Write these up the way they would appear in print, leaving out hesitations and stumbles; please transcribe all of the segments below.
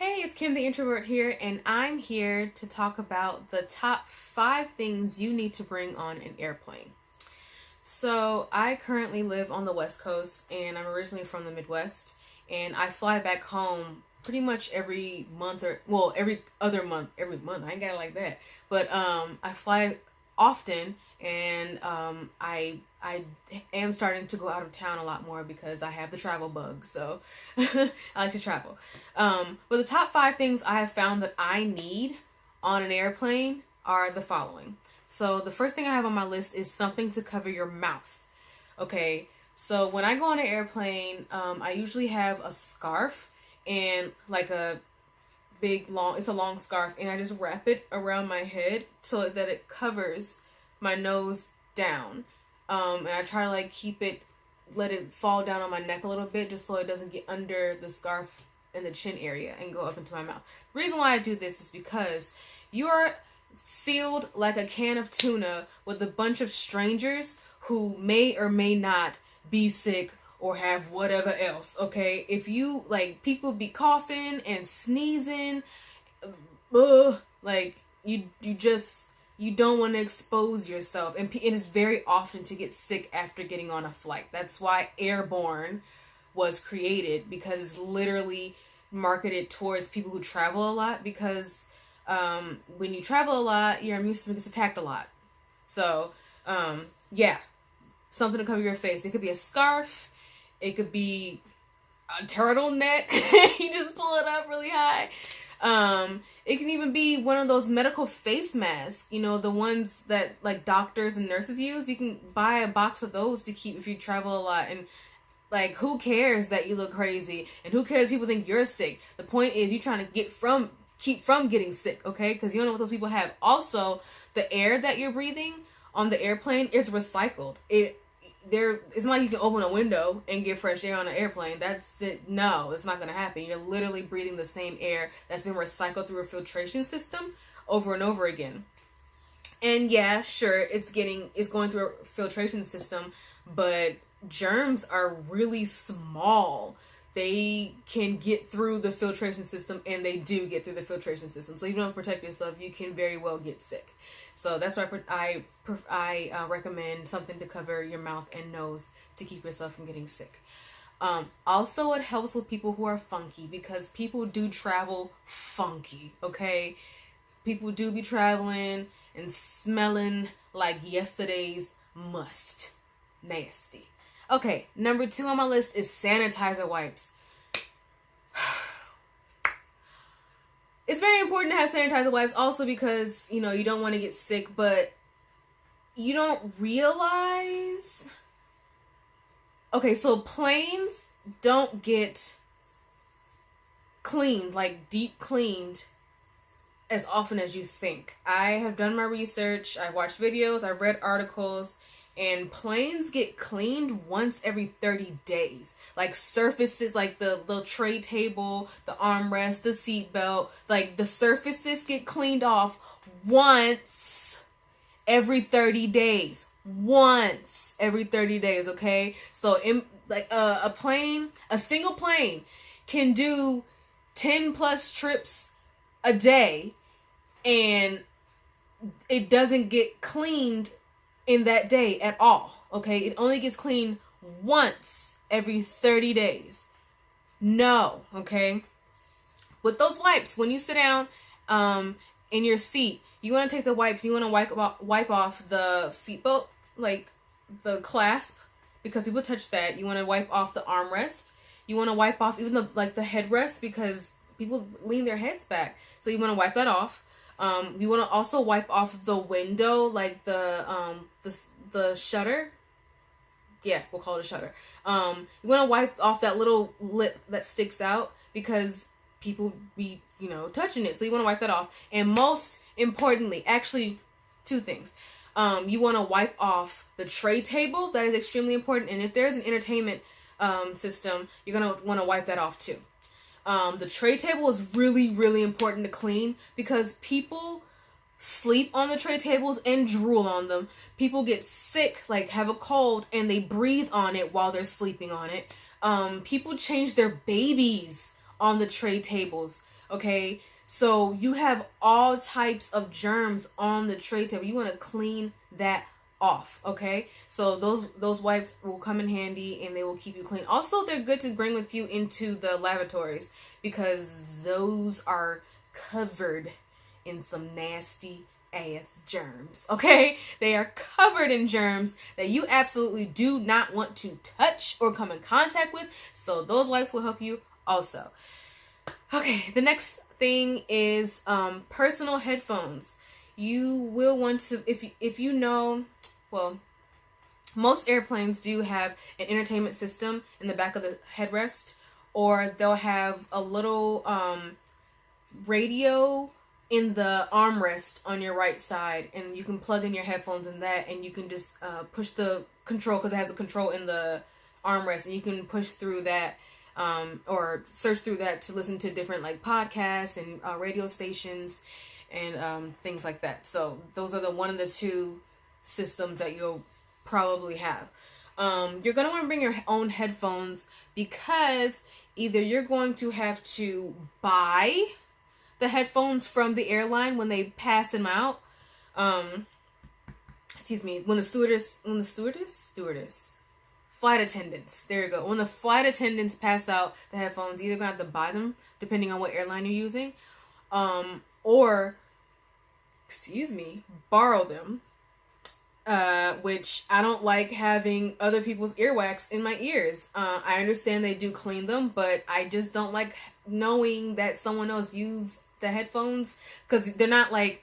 Hey, it's Kim the Introvert here, and I'm here to talk about the top 5 things you need to bring on an airplane. So, I currently live on the West Coast, and I'm originally from the Midwest, and I fly back home pretty much every month every other month, I ain't got it like that. But I fly often, and I am starting to go out of town a lot more because I have the travel bug. So I like to travel. But the top 5 things I have found that I need on an airplane are the following. So the first thing I have on my list is something to cover your mouth. Okay, so when I go on an airplane, I usually have a scarf and like it's a long scarf, and I just wrap it around my head so that it covers my nose down. And I try to let it fall down on my neck a little bit just so it doesn't get under the scarf in the chin area and go up into my mouth. The reason why I do this is because you are sealed like a can of tuna with a bunch of strangers who may or may not be sick or have whatever else, okay? If you, people be coughing and sneezing, you don't want to expose yourself. And it is very often to get sick after getting on a flight. That's why airborne was created, because it's literally marketed towards people who travel a lot, because when you travel a lot, your immune system gets attacked a lot. So, something to cover your face. It could be a scarf. It could be a turtleneck. You just pull it up really high. It can even be one of those medical face masks, the ones that doctors and nurses use. You can buy a box of those to keep if you travel a lot. And who cares that you look crazy? And who cares if people think you're sick? The point is you're trying to keep from getting sick, okay? Because you don't know what those people have. Also, the air that you're breathing on the airplane is recycled. It's not like you can open a window and get fresh air on an airplane. That's it. No, it's not going to happen. You're literally breathing the same air that's been recycled through a filtration system over and over again. And yeah, sure, it's going through a filtration system, but germs are really small. They can get through the filtration system, and they do get through the filtration system. So if you don't protect yourself, you can very well get sick. So that's why I recommend something to cover your mouth and nose to keep yourself from getting sick. Also, it helps with people who are funky, because people do travel funky, okay? People do be traveling and smelling like yesterday's must. Nasty. Okay, number 2 on my list is sanitizer wipes. It's very important to have sanitizer wipes also because, you don't want to get sick, but you don't realize... Okay, so planes don't get cleaned, deep cleaned, as often as you think. I have done my research, I've watched videos, I've read articles, and planes get cleaned once every 30 days. Surfaces, the tray table, the armrest, the seatbelt, the surfaces get cleaned off once every 30 days. Once every 30 days, okay? So, a single plane can do 10 plus trips a day, and it doesn't get cleaned in that day at all, okay? It only gets cleaned once every 30 days. No, okay? With those wipes, when you sit down in your seat, you want to take the wipes, you want to wipe off the seatbelt, the clasp, because people touch that. You want to wipe off the armrest. You want to wipe off even the headrest, because people lean their heads back. So you want to wipe that off. You want to also wipe off the window, the shutter. Yeah, we'll call it a shutter. You want to wipe off that little lip that sticks out, because people be, touching it. So you want to wipe that off. And most importantly, actually, 2 things. You want to wipe off the tray table. That is extremely important. And if there's an entertainment system, you're going to want to wipe that off too. The tray table is really, really important to clean, because people sleep on the tray tables and drool on them. People get sick, have a cold, and they breathe on it while they're sleeping on it. People change their babies on the tray tables. Okay, so you have all types of germs on the tray table. You want to clean that off. Okay, so those wipes will come in handy and they will keep you clean. Also, they're good to bring with you into the lavatories because those are covered in some nasty ass germs. Okay, they are covered in germs that you absolutely do not want to touch or come in contact with, so those wipes will help you also. Okay, the next thing is personal headphones. You will want to, if you know, well, most airplanes do have an entertainment system in the back of the headrest, or they'll have a little radio in the armrest on your right side, and you can plug in your headphones in that, and you can just push the control, because it has a control in the armrest, and you can push through that or search through that to listen to different like podcasts and radio stations and things like that. So those are the one of the two systems that you'll probably have. You're going to want to bring your own headphones because either you're going to have to buy the headphones from the airline when they pass them out. When the flight attendants, there you go. When the flight attendants pass out the headphones, you're either going to have to buy them depending on what airline you're using, or borrow them. Which I don't like having other people's earwax in my ears. I understand they do clean them, but I just don't like knowing that someone else used the headphones, because they're not like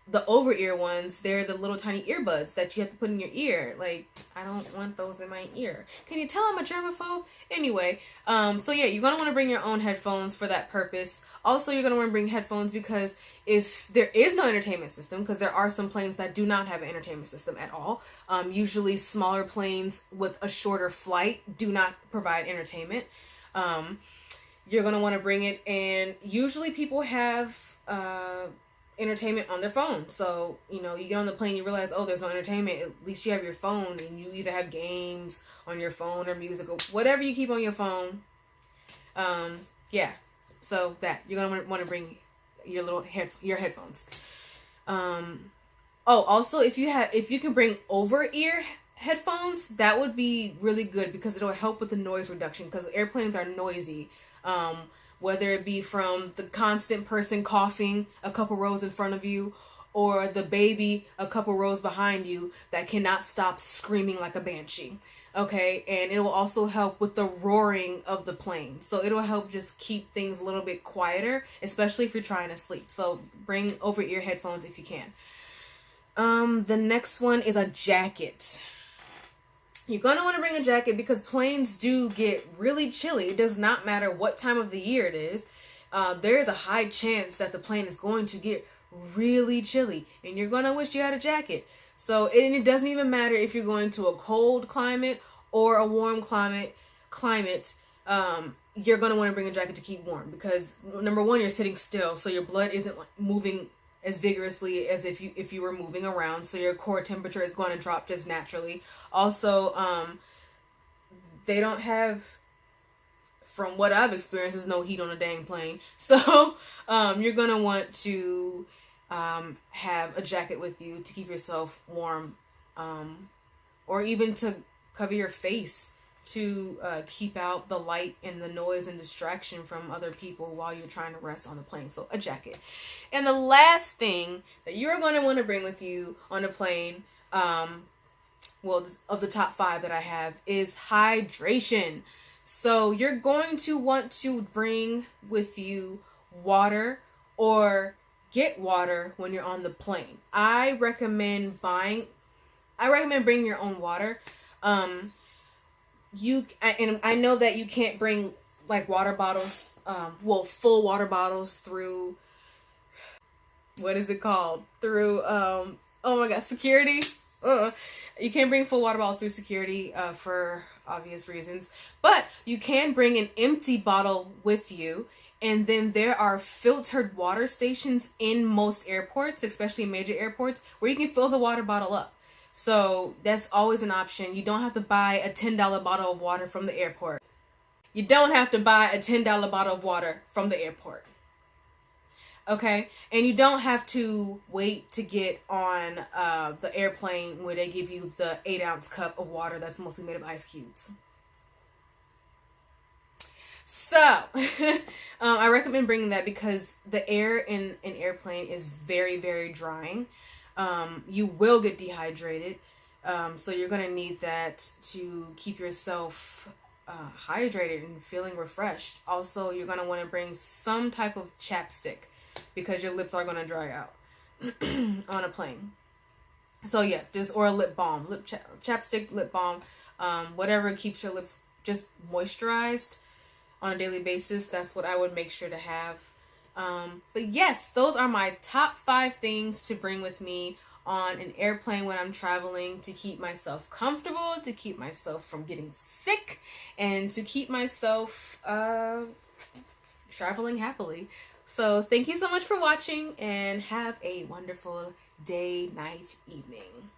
the over ear ones. They're the little tiny earbuds that you have to put in your ear. Like, I don't want those in my ear. Can you tell I'm a germaphobe? Anyway, so yeah, you're gonna want to bring your own headphones for that purpose. Also, you're gonna want to bring headphones because if there is no entertainment system, because there are some planes that do not have an entertainment system at all. Usually smaller planes with a shorter flight do not provide entertainment. You're gonna want to bring it, and usually people have entertainment on their phone. So, you get on the plane, you realize, oh, there's no entertainment. At least you have your phone, and you either have games on your phone or music or whatever you keep on your phone. Yeah. So that you're gonna want to bring your headphones. Also, if you can bring over ear headphones, that would be really good because it'll help with the noise reduction, because airplanes are noisy. Whether it be from the constant person coughing a couple rows in front of you, or the baby a couple rows behind you that cannot stop screaming like a banshee. Okay, and it will also help with the roaring of the plane. So it'll help just keep things a little bit quieter, especially if you're trying to sleep. So bring over-ear headphones if you can. The next one is a jacket. You're going to want to bring a jacket because planes do get really chilly. It does not matter what time of the year it is. There is a high chance that the plane is going to get really chilly, and you're going to wish you had a jacket. So, and it doesn't even matter if you're going to a cold climate or a warm climate. You're going to want to bring a jacket to keep warm because, number one, you're sitting still, so your blood isn't like moving as vigorously as if you were moving around, so your core temperature is going to drop just naturally. Also, they don't have, from what I've experienced, there's no heat on a dang plane. So you're going to want to have a jacket with you to keep yourself warm, or even to cover your face to keep out the light and the noise and distraction from other people while you're trying to rest on the plane. So a jacket. And the last thing that you're going to want to bring with you on a plane, of the top 5 that I have, is hydration. So you're going to want to bring with you water or get water when you're on the plane. I recommend bringing your own water. I know that you can't bring like water bottles, full water bottles through, what is it called? Through, security. You can't bring full water bottles through security for obvious reasons, but you can bring an empty bottle with you. And then there are filtered water stations in most airports, especially major airports, where you can fill the water bottle up. So that's always an option. You don't have to buy a $10 bottle of water from the airport. You don't have to buy a $10 bottle of water from the airport. Okay, and you don't have to wait to get on the airplane where they give you the 8-ounce cup of water that's mostly made of ice cubes. So, I recommend bringing that because the air in an airplane is very, very drying. You will get dehydrated. So you're going to need that to keep yourself hydrated and feeling refreshed. Also, you're going to want to bring some type of chapstick because your lips are going to dry out on a plane. So yeah, or a lip balm, chapstick, lip balm, whatever keeps your lips just moisturized on a daily basis. That's what I would make sure to have. But yes, those are my top 5 things to bring with me on an airplane when I'm traveling to keep myself comfortable, to keep myself from getting sick, and to keep myself traveling happily. So thank you so much for watching, and have a wonderful day, night, evening.